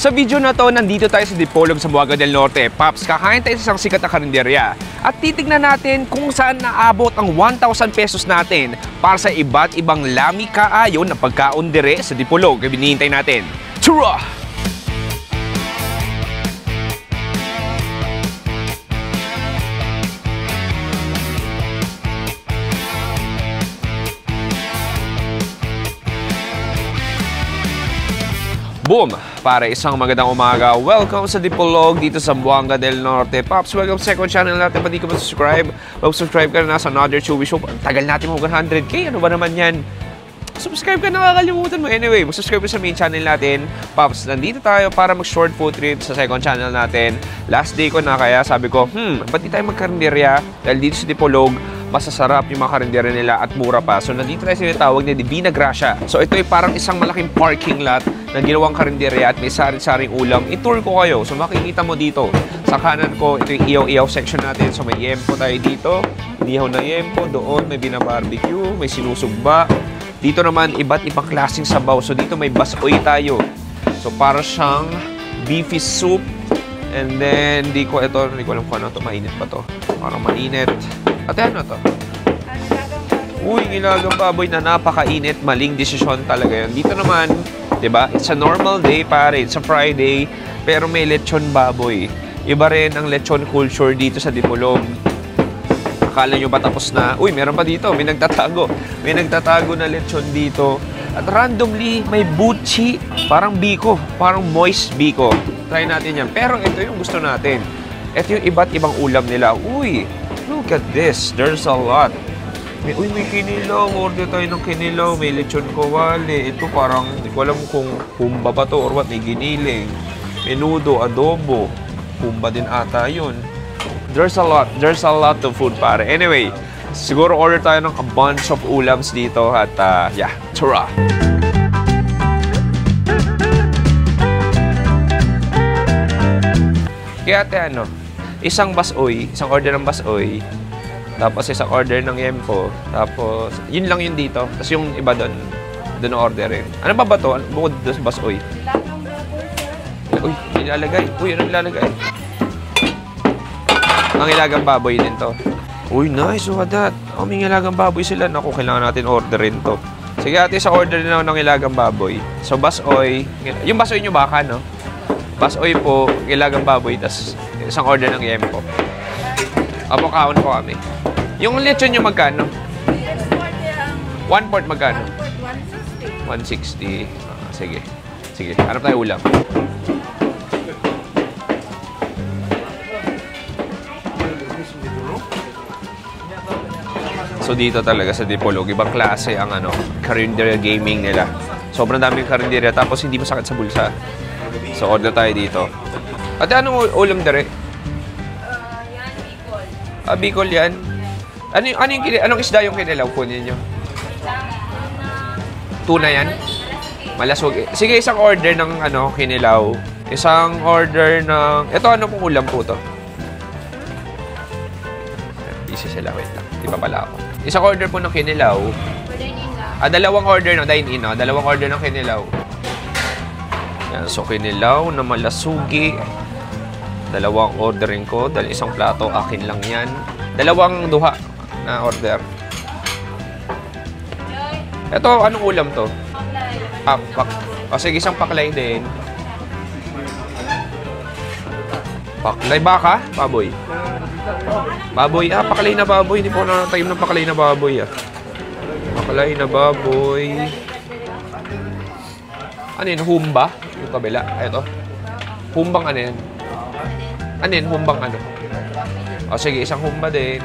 Sa video na to, nandito tayo sa Dipolog sa Buanga del Norte. Paps, kakain tayo sa isang sikat na karinderya. At titignan natin kung saan naabot ang 1,000 pesos natin para sa iba't ibang lami kaayon na pagkaon dire sa Dipolog. Binihintay natin. Tara! Boom! Para isang magandang umaga. Welcome sa Dipolog dito sa Buanga del Norte. Pops, welcome sa second channel natin. Pati ka subscribe. Subscribe ka na sa another Chewy Show. Ang tagal natin mag 100k. Ano ba naman yan? Subscribe ka na, kakalimutan mo. Anyway, subscribe sa main channel natin. Pops, nandito tayo para mag-short food trip sa second channel natin. Last day ko na, kaya sabi ko, ba't di tayo magkarinderya? Dahil dito sa Dipolog, masasarap yung mga karinderya nila at mura pa. So, nandito tayo sa tinatawag na Divina Gracia. So, ito ay parang isang malaking parking lot na ginawang karinderya at may sari-saring ulam. I-tour ko kayo. So, makikita mo dito. Sa kanan ko, ito yung iyaw-iyaw section natin. So, may yempo tayo dito. Inihaw na yempo. Doon, may binabarbecue. May sinusugba. Dito naman, iba't ibang klaseng sabaw. So, dito may basoy tayo. So, para siyang beefy soup. And then, hindi ko alam kung ano ito. Mainit pa to. Parang mainit. At ano to? Uy, nilagang baboy na napakainit. Maling desisyon talaga yun. Dito naman, diba? It's a normal day, pare. It's a Friday. Pero may lechon baboy. Iba rin ang lechon culture dito sa Dipolog. Akala nyo ba tapos na? Uy, meron pa dito. May nagtatago. May nagtatago na lechon dito. At randomly, may buchi. Parang biko. Parang moist biko. Try natin yan. Pero ito yung gusto natin. Ito yung iba't ibang ulam nila. Uy, look at this. There's a lot. May kinilaw. Order tayo ng kinilaw. May lechon kawali. Ito parang, hindi ko alam kung humba ba to or what. May giniling. Menudo, adobo. Humba din ata yun. There's a lot. There's a lot of food, pare. Anyway, siguro order tayo ng a bunch of ulams dito. At, yeah, tara! Kaya ate, isang basoy, isang order ng basoy. Tapos isang order ng yempo. Tapos, yun lang yun dito. Tapos yung iba doon order rin. Ano pa ba to? Bukod doon sa basoy? Uy, nilalagay. Uy, ano nilalagay? Ang ilagang baboy din to. Uy, nice. Look at that. Oh, may ilagang baboy sila. Naku, kailangan natin orderin to. Sige ate, sa order na ng ilagang baboy. So, basoy. Yung basoy nyo baka, no? Basoy po, ilagang baboy. Tapos, isang order ng yempo. Apo, kaon po kami. Yung lechon nyo magkano? 1/4 magkano? 160. Sige. Sige, hanap tayo ulam. So dito talaga sa Dipolog, ibang klase ang karinderya gaming nila. Sobrang daming karinderya tapos hindi masakit sa bulsa. So order tayo dito. Ate, anong ulam dere? Yan, bicol. Bicol yan. Anong isda yung kinilaw po ninyo? Tuna yan? Malaswag. Sige, isang order ng kinilaw. Isang order ng... Ito, ano pong ulam po to? Busy sila, wait lang. Di ba pala ako? Isang order po ng kinilaw. Dalawang order ng dine-in, no? Dalawang order ng kinilaw. Yan, so kinilaw na malasugi. Dalawang ordering ko. Dahil isang plato, akin lang yan. Dalawang duha na order. Ito, anong ulam to? Sige, isang paklay din. Paklay baka? Baboy. Baboy. Paklay na baboy. Hindi po na time ng paklay na baboy. Paklay na baboy. Ano yun? Humba? Yung kabila. Ito. Humbang ano yan? Ano yun? Humbang ano? Sige, isang humba din.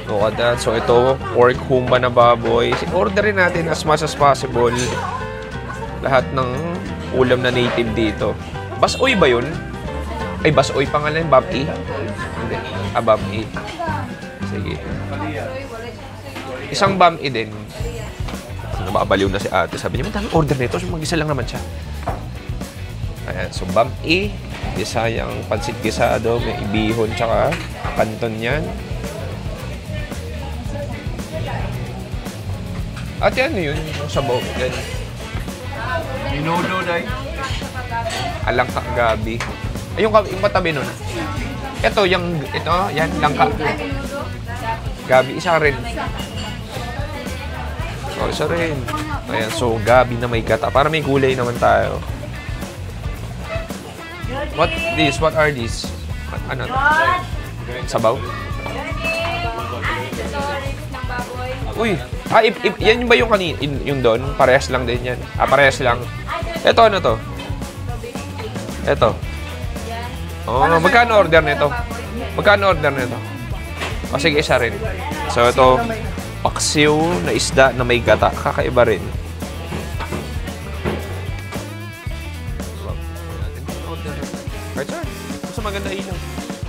Look at that. So, ito, pork humba na baboy. Orderin natin as much as possible lahat ng ulam na native dito. Basoy ba yun? Ay, basoy pa nga lang. Bam-i? Hindi. Bam-i. Sige. Isang bam-i din. Nababaliw na si ate. Sabi niya, madami order nito. So, mag-isa lang naman siya. Ayan. So, bam-i. Bisayang pansit gisado. May ibihon tsaka kanton yan. Ate, ano yun? Yung sabaw. Yan. Minudo, day. Alangka gabi. Ay, yung matabi nun. Ito, yan, langka. Gabi, isa rin. Oh, isa rin. Ayan, so gabi na may gata. Para may gulay naman tayo. What are these? Ano? Sabaw? Uy, yan ba yung kanina? Yung doon? Parehas lang din yan. Parehas lang. Ito, ano to? Ito. Oh, magkano order nito? Magkano order nito? O, sige, isa rin. So, ito, paksiw na isda na may gata. Kakaiba rin. Right, sir. Gusto maganda ilaw.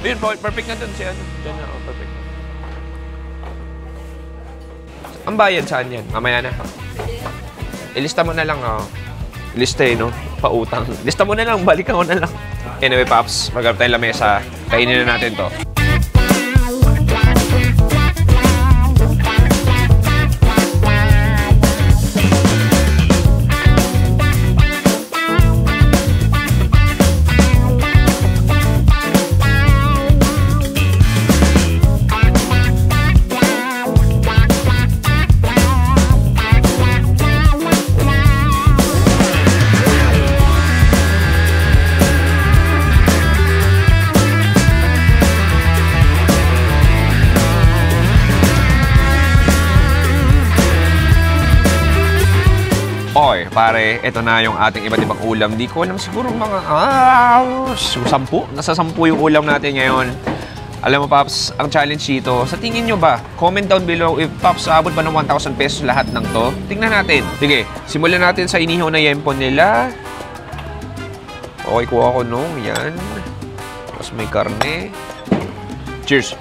Ayun, perfect na dun si ano. Diyan na, perfect. Ang bayad saan yan? Mamaya na. Ilista mo na lang, Ilista no? Pautang. Ilista mo na lang, balikan ko na lang. Anyway, Paps, magharap tayo lamesa. Kainin na natin to. Okay, pare, ito na yung ating iba't ibang ulam. Di ko alam, siguro mga 10. Nasa 10 yung ulam natin ngayon. Alam mo, Paps, ang challenge dito, sa tingin nyo ba, comment down below if, Paps, abot ba ng 1,000 pesos lahat ng to? Tingnan natin. Sige, simulan natin sa inihaw na yempon nila. Okay, kuha ko nung, yan. Tapos may karne. Cheers!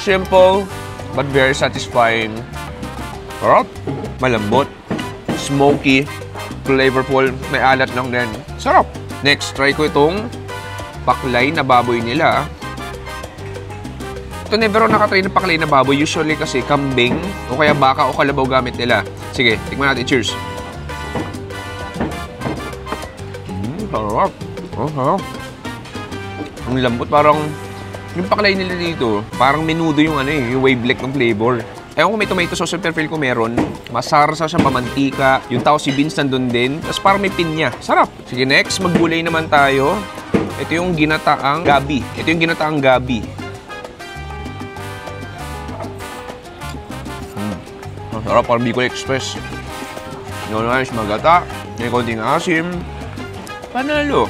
Simple, but very satisfying. Sarap. Malambot. Smoky. Flavorful. May alat lang din. Sarap. Next, try ko itong paklay na baboy nila. Ito, never ako nakatry ng paklay na baboy. Usually kasi kambing o kaya baka o kalabaw gamit nila. Sige, tikman natin. Cheers. Sarap. Sarap. Ang lambot. Parang yung paklay nila dito, parang menudo yung yung wavelength ng flavor. Ewan ko may tomato sauce, pero feel ko meron. Masarsa siya, mamantika. Yung tao si beans nandun din. Tapos parang may pinya. Sarap. Sige, next, maggulay naman tayo. Ito yung ginataang gabi. Ang sarap, parang Bicol Express. Nice, magata. May konting asim. Panalo.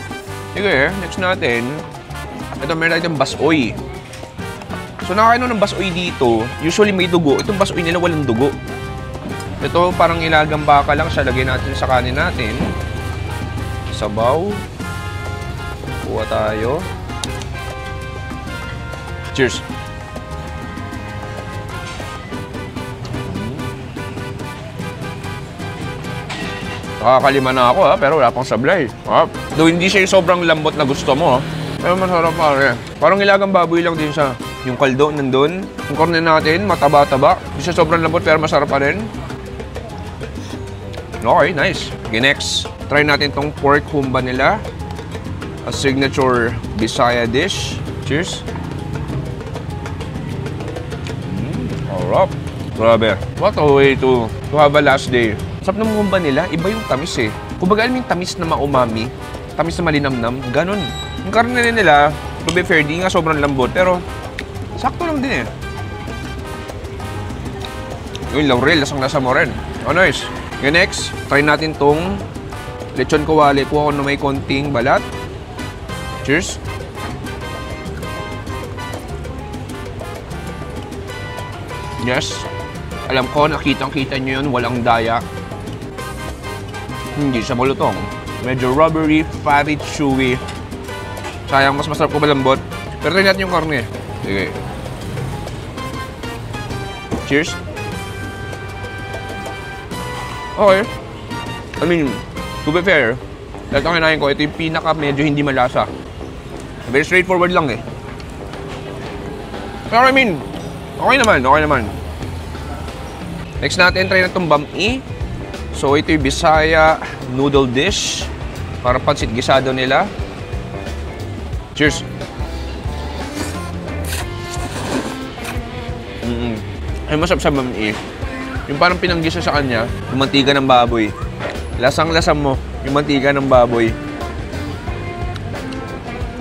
Sige, next natin. Ito, meron tayong basoy. So, nakakain ng basoy dito. Usually may dugo. Itong basoy nila walang dugo. Ito, parang ilagang baka lang siya. Lagyan natin sa kanin natin. Sabaw. Kuha tayo. Cheers! Nakakalima na ako, pero wala pang sablay. Though hindi siya yung sobrang lambot na gusto mo, pero masarap, pare. Parang ilagang baboy lang din siya. Yung kaldo nandun. Yung korne natin, mataba-taba. Hindi siya sobrang lambot pero masarap pa rin. Okay, nice. Okay, next. Try natin tong pork humba nila. A signature Bisaya dish. Cheers. Alright. Grabe. What a way to have a last day. Sarap ng humba nila, iba yung tamis eh. Kumbaga alam yung tamis na maumami, tamis na malinamnam, ganun. Yung karne nila, to be fair, di nga sobrang lambot, pero sakto lang din eh. Yung laurel, lasang-lasa mo rin. Oh, nice. Okay, next, try natin tong lechon kawali. Kuha ko na may konting balat. Cheers. Yes. Alam ko, nakitang-kita nyo yun, walang daya. Hindi siya malutong. Medyo rubbery, fatty, chewy. Sayang, mas masarap ko malambot. Pero try natin yung karne. Sige. Cheers. Okay. I mean, to be fair, dahil ang kinain ko, ito yung pinaka medyo hindi malasa. Very straightforward lang eh. Pero I mean, okay naman, okay naman. Next natin, try na itong bami. So, ito yung Bisaya noodle dish. Para pansit gisado nila. Cheers! Ay, masarap sa bami. Yung parang pinanggisa sa kanya, yung mantika ng baboy. Lasang-lasang mo, yung mantika ng baboy.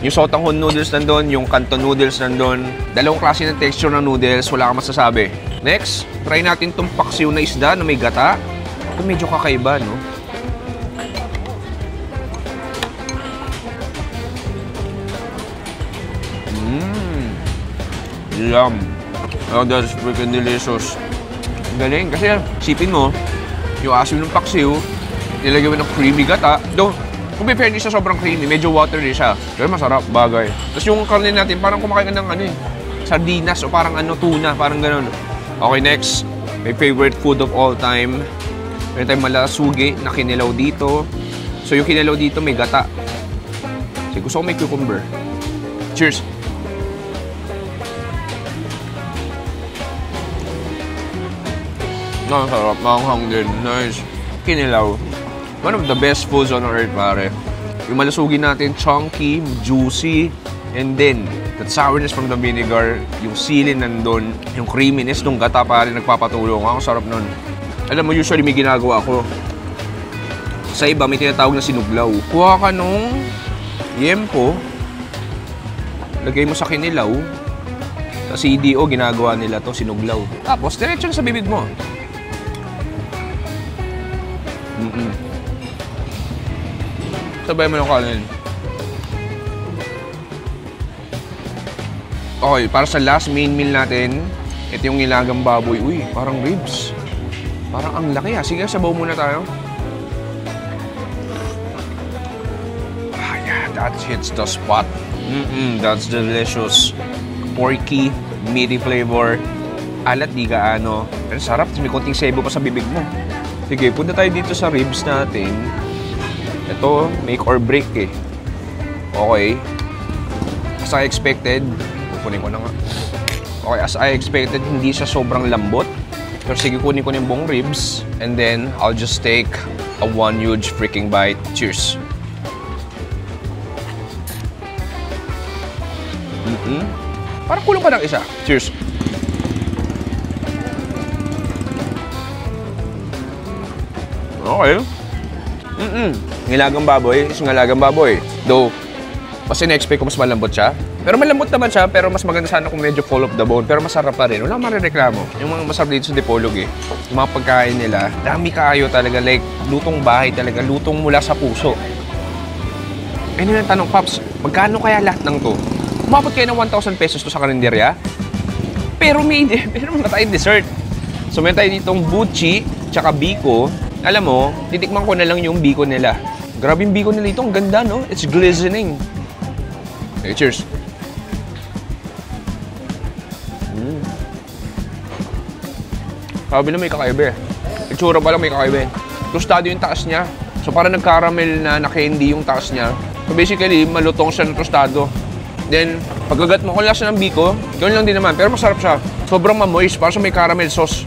Yung sotanghon noodles nandun, yung canton noodles nandun. Dalawang klase ng texture ng noodles, wala kang masasabi. Next, try natin itong paksiw na isda na may gata. Ito medyo kakaiba, no? Yum! Oh, that's freaking delicious. Galing, kasi sipin mo, yung asim ng paksiw, nilagyan mo ng creamy gata. Though, kung may fairness siya, sobrang creamy, medyo watery siya. Pero masarap, bagay. Tapos yung karne natin, parang kumakain ka ng sardinas o parang tuna, parang ganun. Okay, next. My favorite food of all time. Meron tayong malasugi na kinilaw dito. So yung kinilaw dito may gata. Kasi gusto ko may cucumber. Cheers! Sarap, maanghang din. Nice. Kinilaw. One of the best foods on earth, pare. Yung malasugi natin, chunky, juicy, and then, that sourness from the vinegar, yung sili nandun, yung creaminess nung gata, pare, nagpapatulong. Ang sarap nun. Alam mo, usually may ginagawa ko. Sa iba, may tinatawag na sinuglaw. Kuha ka nung yempo, lagay mo sa kinilaw, sa CDO, ginagawa nila to sinuglaw. Tapos, diretso na sa bibig mo. Sabay mo ng kanin. Okay, para sa last main meal natin, ito yung nilagang baboy. Uy, parang ribs. Parang ang laki ha. Sige, sabaw muna tayo. Ah, yeah, that hits the spot. That's delicious. Porky, meaty flavor. Alat, di gaano. Pero sarap, may konting sebo pa sa bibig mo. Sige, punta tayo dito sa ribs natin. Ito, make or break eh. Okay. As I expected, kukunin ko na nga. Okay, as I expected, hindi siya sobrang lambot. Pero sige, kunin ko yung buong ribs. And then, I'll just take a one huge freaking bite. Cheers! Parang kulong pa ng isa. Cheers! Okay. Nilagang baboy is nilagang baboy. Though, mas in-expect ko mas malambot siya. Pero malambot naman siya, pero mas maganda sana kung medyo full of the bone. Pero masarap pa rin. Wala marireklamo. Yung mga masarap dito sa Dipolog eh. Yung mga pagkain nila, dami kaayo talaga. Like, lutong bahay talaga. Lutong mula sa puso. Ano yung tanong, Pops, magkano kaya lahat ng to? Umabot kayo ng 1,000 pesos to sa karinderya? Pero may tayong dessert. So, meron tayo ditong buchi, tsaka biko. Alam mo, titikman ko na lang yung biko nila. Grabe yung biko nila ito. Ang ganda, no? It's glistening. Okay, cheers. Sabi na may kakaiba eh. Itsura pa lang may kakaiba eh. Tostado yung taas niya. So parang nag-caramel na candy yung taas niya. So basically, malutong siya ng tostado. Then, pagkagat mo, kung lasa ng biko, ganoon lang din naman. Pero masarap siya. Sobrang mamoist. Parang may caramel sauce.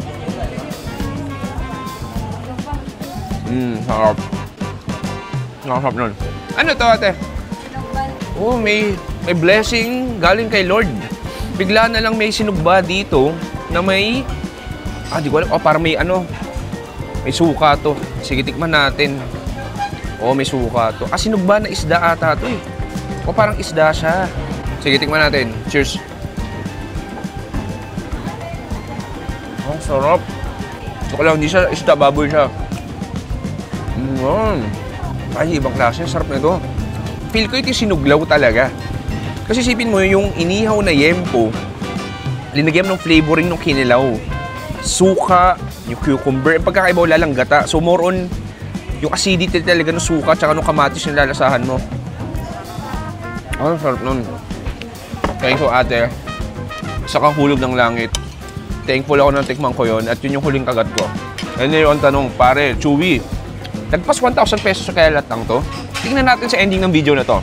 Sarap. Nakasarap nun. Ano to, ate? Oh, may blessing galing kay Lord. Bigla na lang may sinugba dito na may... di ko alam. Oh, parang may may suka to. Sige, tikman natin. Oh, may suka to. Sinugba na isda ata to eh. Oh, parang isda siya. Sige, tikman natin. Cheers. Oh, sarap. Ito ko lang, hindi siya isda, baboy siya. Ay, ibang klase. Sarap na ito. Feel ko ito sinuglaw talaga. Kasi isipin mo yung inihaw na yempo, linagyan ng flavoring ng kinilaw. Suka, yung cucumber, yung pagkakaiba wala lang gata. So more on yung acidity talaga ng suka tsaka ng kamatis yung lalasahan mo. Sarap nun. Thank you, ate. Sa kahulog ng langit. Thankful ako na tikman ko yon at yun yung huling kagat ko. Ano yung tanong, pare, chewy. Nagpas 1,000 pesos sa kaya lahat ng to. Tingnan natin sa ending ng video na to.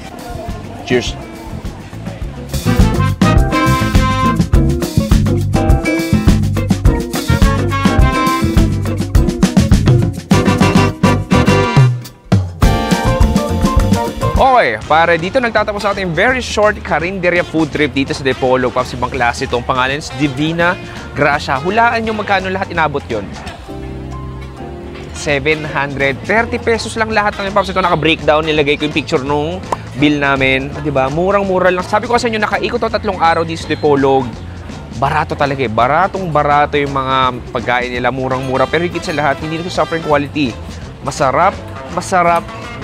Cheers! Okay, pare, dito nagtatapos sa ating very short karinderya food trip dito sa Dipolog. Paps, ibang klase itong pangalan is Divina Gracia. Hulaan nyo magkano lahat inabot yon. 730 pesos lang lahat ng Paps. Ito naka-breakdown, nilagay ko yung picture nung bill namin. Diba? Murang-mura lang. Sabi ko sa inyo, nakaikot to 3 araw dito sa Dipolog. Barato talaga eh. Baratong-barato yung mga pagkain nila. Murang-mura. Pero higit sa lahat, hindi nito suffering quality. Masarap,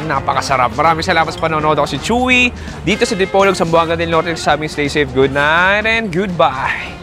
napakasarap. Maraming salamat sa panonood. Ako si Chewy. Dito sa Dipolog, Zamboanga del Norte. Sabing stay safe, good night, and goodbye.